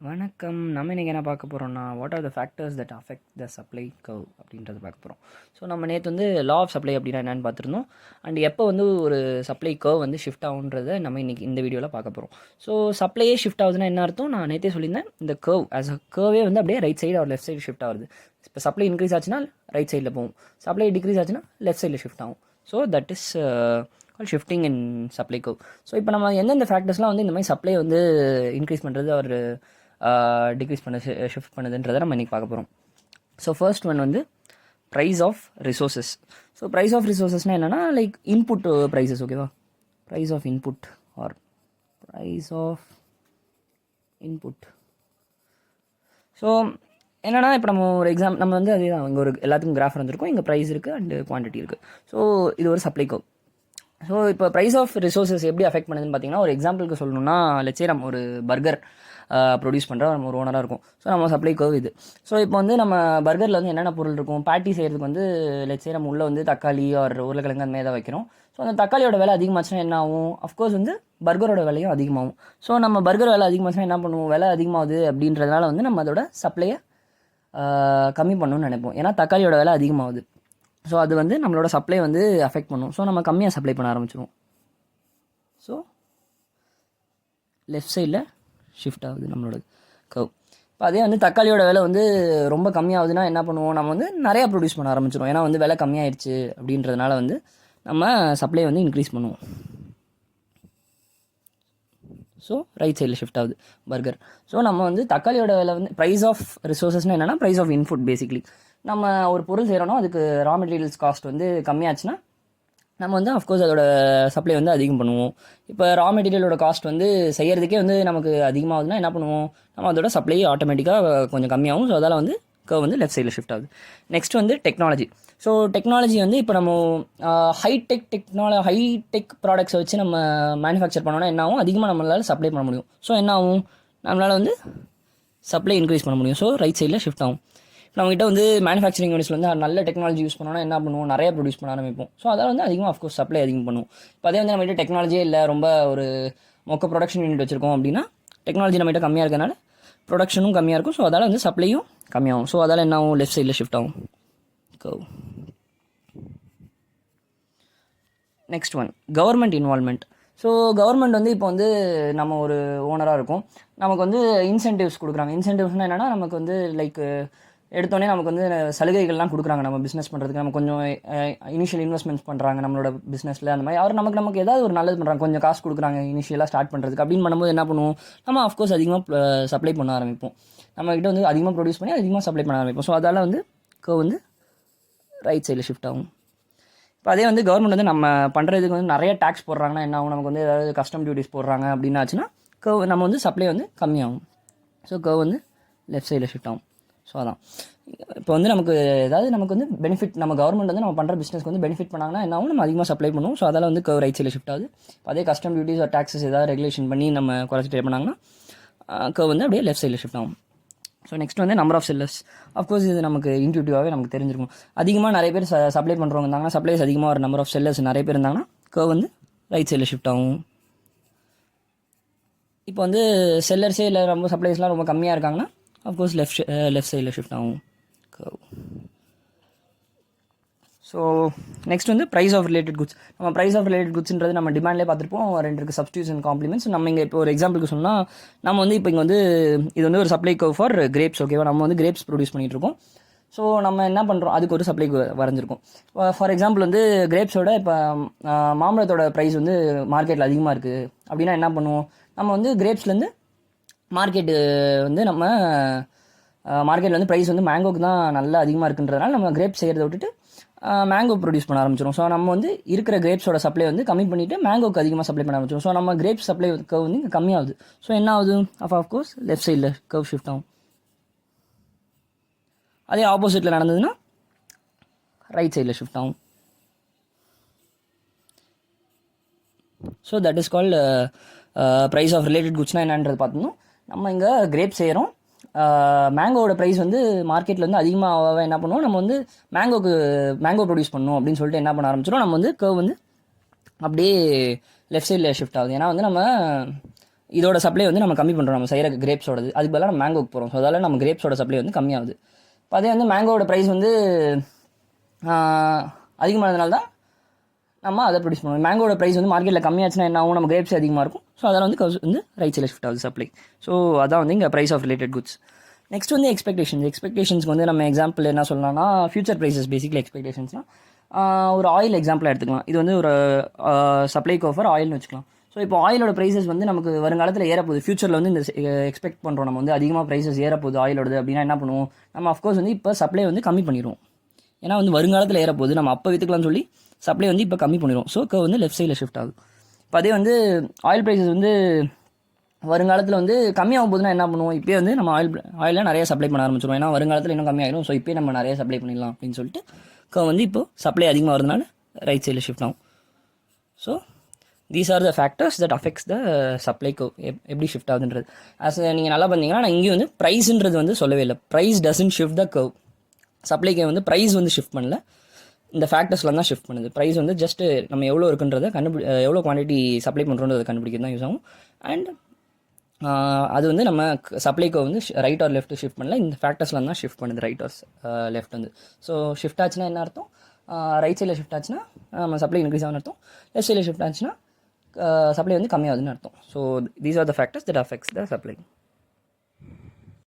வணக்கம். நம்ம இன்றைக்கி என்ன பார்க்க போகிறோம்னா, what are the factors that affect the supply curve அப்படின்றத பார்க்க போகிறோம். ஸோ நம்ம நேற்று வந்து லா ஆஃப் சப்ளை அப்படின்னா என்னென்னு பார்த்துருந்தோம். அண்ட் எப்போ வந்து ஒரு சப்ளை கர்வ் வந்து ஷிஃப்ட் ஆகுன்றதை நம்ம இன்றைக்கி இந்த வீடியோவில் பார்க்க போகிறோம். ஸோ சப்ளையே ஷிஃப்ட் ஆகுதுன்னா என்ன அர்த்தம்? நான் நேற்றே சொல்லியிருந்தேன், இந்த கர்வ் ஆஸ் அ கர்வே வந்து அப்படியே right side or left side shift ஆகுது. இப்போ சப்ளை இன்க்ரீஸ் ஆச்சுன்னா ரைட் சைடில் போகும், சப்ளை டிக்ரீஸ் ஆச்சுன்னா லெஃப்ட் சைடில் ஷிஃப்ட் ஆகும். So that is shifting in supply curve. So இப்போ நம்ம எந்தெந்த ஃபேக்டர்ஸ்லாம் வந்து இந்த மாதிரி சப்ளை வந்து இன்க்ரீஸ் பண்ணுறது ஒரு டிக்ரீஸ் பண்ண ஷிஃப்ட் பண்ணுதுன்றதை நம்ம இன்றைக்கி பார்க்க போகிறோம். ஸோ ஃபர்ஸ்ட் ஒன் வந்து price of resources. So price of ரிசோர்ஸஸ்னால் என்னென்னா லைக் இன்புட் ப்ரைஸஸ், ஓகேவா? Price of input or price of input. So என்னென்னா இப்போ நம்ம ஒரு நம்ம வந்து அதே தான், இங்கே ஒரு எல்லாத்துக்கும் கிராஃப் வந்துருக்கும், இங்கே ப்ரைஸ் இருக்குது அண்டு குவான்டிட்டி இருக்குது. ஸோ இது ஒரு சப்ளை கர்வ். ஸோ இப்போ ப்ரைஸ் ஆஃப் ரிசோர்ஸஸ் எப்படி அஃபெக்ட் பண்ணுதுன்னு பார்த்தீங்கன்னா, ஒரு எக்ஸாம்பிளுக்கு சொல்லணும்னா, லெட்ஸே நம்ம ஒரு பர்கர் ப்ரொடியூஸ் பண்ணுற நம்ம ஒரு ஓனராக இருக்கும். ஸோ நம்ம சப்ளை கர்வ் இது. ஸோ இப்போ வந்து நம்ம பர்கரில் வந்து என்னென்ன பொருள் இருக்கும், பேட்டி செய்கிறதுக்கு வந்து லெட்ஸே நம்ம உள்ளே வந்து தக்காளி ஒரு உருளைக்கிழங்கு அந்த மாதிரி தான் வைக்கிறோம். ஸோ அந்த தக்காளியோட விலை அதிகமாச்சுன்னா என்ன ஆகும்? அஃப்கோர்ஸ் வந்து பர்கரோட விலையும் அதிகமாகும். ஸோ நம்ம பர்கர் விலை அதிகமாச்சுன்னா என்ன பண்ணுவோம்? விலை அதிகமாகுது அப்படின்றதுனால வந்து நம்ம அதோட சப்ளையை கம்மி பண்ணணும்னு நினைப்போம். ஏன்னா தக்காளியோட விலை அதிகமாகுது. ஸோ அது வந்து நம்மளோட சப்ளை வந்து அஃபெக்ட் பண்ணும். ஸோ நம்ம கம்மியாக சப்ளை பண்ண ஆரம்பிச்சிடுவோம். ஸோ லெஃப்ட் சைடில் ஷிஃப்ட் ஆகுது நம்மளோட கர்வ். இப்போ அதே வந்து தக்காளியோட விலை வந்து ரொம்ப கம்மியாகுதுன்னா என்ன பண்ணுவோம்? நம்ம வந்து நிறையா ப்ரொடியூஸ் பண்ண ஆரம்பிச்சிடும். ஏன்னா வந்து விலை கம்மியாயிடுச்சு அப்படின்றதுனால வந்து நம்ம சப்ளை வந்து இன்க்ரீஸ் பண்ணுவோம். ஸோ ரைட் சைடில் ஷிஃப்ட் ஆகுது பர்கர். ஸோ நம்ம வந்து தக்காளியோட விலை வந்து ப்ரைஸ் ஆஃப் ரிசோர்ஸஸ்னால் என்னென்னா ப்ரைஸ் ஆஃப் இன்புட். பேசிக்லி நம்ம ஒரு பொருள் செய்கிறோன்னா அதுக்கு ரா மெட்டீரியல்ஸ் காஸ்ட் வந்து கம்மியாச்சுன்னா நம்ம வந்து அஃப்கோர்ஸ் அதோட சப்ளை வந்து அதிகம் பண்ணுவோம். இப்போ ரா மெட்டீரியலோட காஸ்ட் வந்து செய்கிறதுக்கே வந்து நமக்கு அதிகமாகுதுன்னா என்ன பண்ணுவோம்? நம்ம அதோட சப்ளை ஆட்டோமேட்டிக்காக கொஞ்சம் கம்மியாகும். ஸோ அதால் வந்து கர்வ் வந்து லெஃப்ட் சைடில் ஷிஃப்ட் ஆகுது. நெக்ஸ்ட் வந்து டெக்னாலஜி. ஸோ டெக்னாலஜி வந்து இப்போ நம்ம ஹைடெக் ப்ராடக்ட்ஸை வச்சு நம்ம மேனுஃபேக்சர் பண்ணோன்னா என்ன ஆகும்? அதிகமாக நம்மளால் சப்ளை பண்ண முடியும். ஸோ என்ன ஆகும்? நம்மளால் வந்து சப்ளை இன்க்ரீஸ் பண்ண முடியும். ஸோ ரைட் சைடில் ஷிஃப்ட் ஆகும். நம்மகிட்ட வந்து மேனுஃபேக்சரிங் யூனிட்ஸில் வந்து நல்ல டெக்னாலஜி யூஸ் பண்ணோன்னா என்ன பண்ணுவோம்? நிறைய ப்ரொடியூஸ் பண்ண ஆரம்பிப்போம். ஸோ அதால் வந்து அதிகமாக அஃப்கோர்ஸ் சப்ளை அதிகம் பண்ணுவோம். இப்போ அதே வந்து நம்மகிட்ட டெக்னாலஜியே இல்லை, ரொம்ப ஒரு மொக்க ப்ரொடக்ஷன் யூனிட் வச்சுருக்கோம் அப்படின்னா டெக்னாலஜி நம்மகிட்ட கம்மியாக இருக்கனால ப்ரொடக்ஷனும் கம்மியாக இருக்கும். ஸோ அதால் வந்து சப்ளையும் கம்மியாகும். ஸோ அதால் என்ன ஆகும்? லெஃப்ட் சைடில் ஷிஃப்ட் ஆகும் curve. Next one government involvement. So government வந்து இப்போ வந்து நம்ம ஒரு ஓனராக இருக்கும், நமக்கு வந்து இன்சென்டிவ்ஸ் கொடுக்குறாங்க. இன்சென்டிவ்ஸ்னால் என்னென்னா நமக்கு வந்து லைக் எடுத்தோடனே நமக்கு வந்து சலுகைகள்லாம் கொடுக்குறாங்க நம்ம பிஸ்னஸ் பண்ணுறதுக்கு. நம்ம கொஞ்சம் இனிஷியல் இன்வெஸ்ட்மெண்ட்ஸ் பண்ணுறாங்க நம்மளோட பிஸ்னஸில். அந்த மாதிரி அவர் நமக்கு ஏதாவது ஒரு நல்லது பண்ணுறாங்க, கொஞ்சம் காசு கொடுக்குறாங்க இனிஷியலாக ஸ்டார்ட் பண்ணுறதுக்கு. அப்படின்னு பண்ணும்போது என்ன பண்ணுவோம்? நம்ம அஃப்கோர்ஸ் அதிகமாக சப்ளை பண்ண ஆரம்பிப்போம். நம்மகிட்ட வந்து அதிகமாக ப்ரொடியூஸ் பண்ணி அதிகமாக சப்ளை பண்ண ஆரம்பிப்போம். ஸோ அதால் வந்து கர்வ் வந்து ரைட் சைடில் ஷிஃப்ட் ஆகும். இப்போ அதே வந்து கவர்மெண்ட் வந்து நம்ம பண்ணுறதுக்கு வந்து நிறைய டேக்ஸ் போடுறாங்கன்னா என்ன ஆகும்? நமக்கு வந்து ஏதாவது கஸ்டம் டியூட்டிஸ் போடுறாங்க அப்படின்னாச்சுன்னா கர்வ் நம்ம வந்து சப்ளை வந்து கம்மியாகும். ஸோ கர்வ் வந்து லெஃப்ட் சைடில் ஷிஃப்ட் ஆகும். ஸோ அதான் இப்போ வந்து நமக்கு ஏதாவது நமக்கு வந்து பெனிஃபிட், நம்ம கவர்மெண்ட் வந்து நம்ம பண்ணுற பிஸ்னஸ்க்கு வந்து பெனிஃபிட் பண்ணாங்கன்னா என்ன ஆகும்? நம்ம அதிகமாக சப்ளை பண்ணுவோம். ஸோ அதால் வந்து கர்வ் ரைட் சைடில் ஷிஃப்ட் ஆகுது. அதே கஸ்டம் டியூட்டிஸ் ஒரு டேக்ஸஸ் ஏதாவது ரெகுலேஷன் பண்ணி நம்ம குறைச்சி பே பண்ணாங்கன்னா கர்வ் வந்து அப்படியே லெஃப்ட் சைடில் ஷிஃப்ட் ஆகும். ஸோ நெக்ஸ்ட் வந்து நம்பர் ஆஃப் செல்லர்ஸ். அஃப்கோர்ஸ் இது நமக்கு இன்ட்யூட்டிவாகவே நமக்கு தெரிஞ்சிருக்கும். அதிகமாக நிறைய பேர் சப்ளை பண்ணுறவங்க இருந்தாங்கன்னா, சப்ளைஸ் அதிகமாக ஒரு நம்பர் ஆஃப் செல்லர்ஸ் நிறைய பேர் இருந்தாங்கன்னா கர்வ் வந்து ரைட் சைடில் ஷிஃப்ட் ஆகும். இப்போ வந்து செல்லர்ஸே இல்லை, ரொம்ப சப்ளைஸ்லாம் ரொம்ப கம்மியாக இருக்காங்கன்னா அஃப்கோர்ஸ் லெஃப்ட் சைடில் ஷிஃப்ட் ஆகும் கர்வ். ஸோ நெக்ஸ்ட் வந்து ப்ரைஸ் ஆஃப் ரிலேட்டட் குட்ஸ். நம்ம ப்ரைஸ் ஆஃப் ரிலேட்டட் குட்ஸ்ன்றது நம்ம டிமாண்ட்லேயே பார்த்துருப்போம். ரெண்டு இருக்குது, சப்ஸ்டியூட்ஸ் அண்ட் காம்ப்ளிமெண்ட்ஸ். நம்ம இங்கே இப்போ ஒரு எக்ஸாம்பிளுக்கு சொன்னால், நம்ம வந்து இப்போ இங்கே வந்து இது வந்து ஒரு சப்ளை கர்வ் ஃபார் கிரேப்ஸ், ஓகேவா? நம்ம வந்து கிரேப்ஸ் ப்ரொடியூஸ் பண்ணிகிட்ருக்கோம். ஸோ நம்ம என்ன பண்ணுறோம்? அதுக்கு ஒரு சப்ளை வரைஞ்சிருக்கும். ஃபார் எக்ஸாம்பிள் வந்து கிரேப்ஸோட இப்போ மாம்பழத்தோட ப்ரைஸ் வந்து மார்க்கெட்டில் அதிகமாக இருக்குது அப்படின்னா என்ன பண்ணுவோம்? நம்ம வந்து கிரேப்ஸ்லேருந்து மார்க்கெட்டு வந்து நம்ம மார்க்கெட்டில் வந்து ப்ரைஸ் வந்து மேங்கோக்கு தான் நல்லா அதிகமாக இருக்குன்றதுனால நம்ம கிரேப்ஸ் செய்கிறத விட்டுட்டு மேங்கோ ப்ரொடியூஸ் பண்ண ஆரம்பிச்சிடும். ஸோ நம்ம வந்து இருக்கிற கிரேப்ஸோட சப்ளை வந்து கம்மி பண்ணிவிட்டு மேங்கோக்கு அதிகமாக சப்ளை பண்ண ஆரம்பிச்சிடும். ஸோ நம்ம கிரேப்ஸ் சப்ளை கர்வ் வந்து இங்கே கம்மியாகுது. ஸோ என்ன ஆகுது? அஃப்கோர்ஸ் லெஃப்ட் சைடில் கர்வ் ஷிஃப்ட் ஆகும். அதே ஆப்போசிட்டில் நடந்ததுன்னா ரைட் சைடில் ஷிஃப்ட் ஆகும். So that is called price of related குட்ஸ்னால் என்னன்றது பார்த்தோம்னா, நம்ம இங்கே கிரேப் செய்கிறோம், மேங்கோவோட ப்ரைஸ் வந்து மார்க்கெட்டில் வந்து அதிகமாக என்ன பண்ணுவோம்? நம்ம வந்து மேங்கோ ப்ரொடியூஸ் பண்ணணும் அப்படின்னு சொல்லிட்டு என்ன பண்ண ஆரம்பிச்சிடும்? நம்ம வந்து கர்வ் வந்து அப்படியே லெஃப்ட் சைடில் ஷிஃப்ட் ஆகுது. ஏன்னா வந்து நம்ம இதோட சப்ளை வந்து நம்ம கம்மி பண்ணுறோம் நம்ம செய்கிற கிரேப்ஸோடது. அதுக்கு பதிலாக நம்ம மேங்கோக்கு போகிறோம். ஸோ அதால் நம்ம கிரேப்ஸோட சப்ளை வந்து கம்மியாகுது. இப்போ அதே வந்து மேங்கோட ப்ரைஸ் வந்து அதிகமானதுனால தான் நம்ம அதை ப்ரொடியூஸ் பண்ணுவோம். மேங்கோட ப்ரைஸ் வந்து மார்க்கெட்டில் கம்மியாச்சுன்னா என்ன ஆகும், நம்ம கிரேப்ஸ் அதிகமாக இருக்கும். ஸோ அதில் வந்து வந்து ரைட் சைடில் ஷிஃப்ட் ஆகுது சப்ளை. ஸோ அதான் வந்து இங்கே price of related goods. Next வந்து எக்ஸ்பெக்டேஷன்ஸ்க்கு வந்து நம்ம எக்ஸாம்பிள் என்ன சொல்லலாம்னா ஃபியூச்சர் ப்ரைஸஸ் பேசிக்கலி எக்ஸ்பெக்டேஷன்ஸ்னால் ஒரு ஆயில் எக்ஸாம்பிளாக எடுத்துக்கலாம். இது வந்து ஒரு சப்ளை கோஃபர் ஆயில்னு வச்சுக்கலாம். ஸோ இப்போ ஆயிலோட ப்ரைஸஸ் வந்து நமக்கு வருங்காலத்தில் ஏறப்போகுது. ஃபியூச்சரில் வந்து இந்த எக்ஸ்பெக்ட் பண்ணுறோம் நம்ம வந்து அதிகமாக ப்ரைஸஸ் ஏறப்போகுது ஆயிலோடது அப்படின்னா என்ன பண்ணுவோம், நம்ம அஃப்கோர்ஸ் வந்து இப்போ சப்ளை வந்து கம்மி பண்ணிடுவோம். ஏன்னா வந்து வருங்காலத்தில் ஏறப்போகுது, நம்ம அப்போ விற்றுக்கலாம்னு சொல்லி சப்ளை வந்து இப்போ கம்மி பண்ணிடுவோம். ஸோ வந்து லெஃப்ட் சைடில் ஷிஃப்ட் ஆகும். இப்போ அதே வந்து ஆயில் ப்ரைஸஸ் வந்து வருங்காலத்தில் வந்து கம்மியாகும் போதுனா என்ன பண்ணுவோம், இப்போயே வந்து நம்ம ஆயிலில் நிறைய சப்ளை பண்ண ஆரம்பிச்சிடுவோம். ஏன்னா வருங்காலத்தில் இன்னும் கம்மியாகிடும். ஸோ இப்போயே நம்ம நிறைய சப்ளை பண்ணிடலாம் அப்படின்னு சொல்லிட்டு வந்து இப்போ சப்ளை அதிகமாக வரதுனால ரைட் சைடில் ஷிஃப்ட் ஆகும். So these are the factors that affects the supply curve எப்படி ஷிஃப்ட் ஆகுதுன்றது. நீங்கள் நல்லா பார்த்தீங்கன்னா நான் இங்கேயும் வந்து ப்ரைஸுன்றது வந்து சொல்லவே இல்லை. Price doesn't shift the curve. Supply curve வந்து ப்ரைஸ் வந்து ஷிஃப்ட் பண்ணல, இந்த ஃபேக்டர்ஸ்லாம் தான் ஷிஃப்ட் பண்ணுது. ப்ரைஸ் வந்து ஜஸ்ட்டு நம்ம எவ்வளோ இருக்குன்றதை எவ்வளோ குவான்டிட்டி சப்ளை பண்ணுறோன்றதை கண்டுபிடிக்கிறது தான் யூஸ் ஆகும். அண்ட் அது வந்து நம்ம சப்ளை கர்வ் வந்து ரைட் ஆர் லெஃப்ட் ஷிஃப்ட் பண்ணல, இந்த ஃபேக்டர்ஸ்லாம் தான் ஷிஃப்ட் பண்ணுது ரைட் ஆர் லெஃப்ட் வந்து. ஸோ ஷிஃப்ட் ஆச்சுன்னா என்ன அர்த்தம், ரைட் சைடில் ஷிஃப்ட் ஆச்சுன்னா நம்ம சப்ளை இன்க்ரீஸ் ஆகுன்னு அர்த்தம், லெஃப்ட் சைடில் ஷிஃப்ட் ஆச்சுன்னா சப்ளை வந்து கம்மியாகுதுன்னு அர்த்தம். So these are the factors that affects the supply.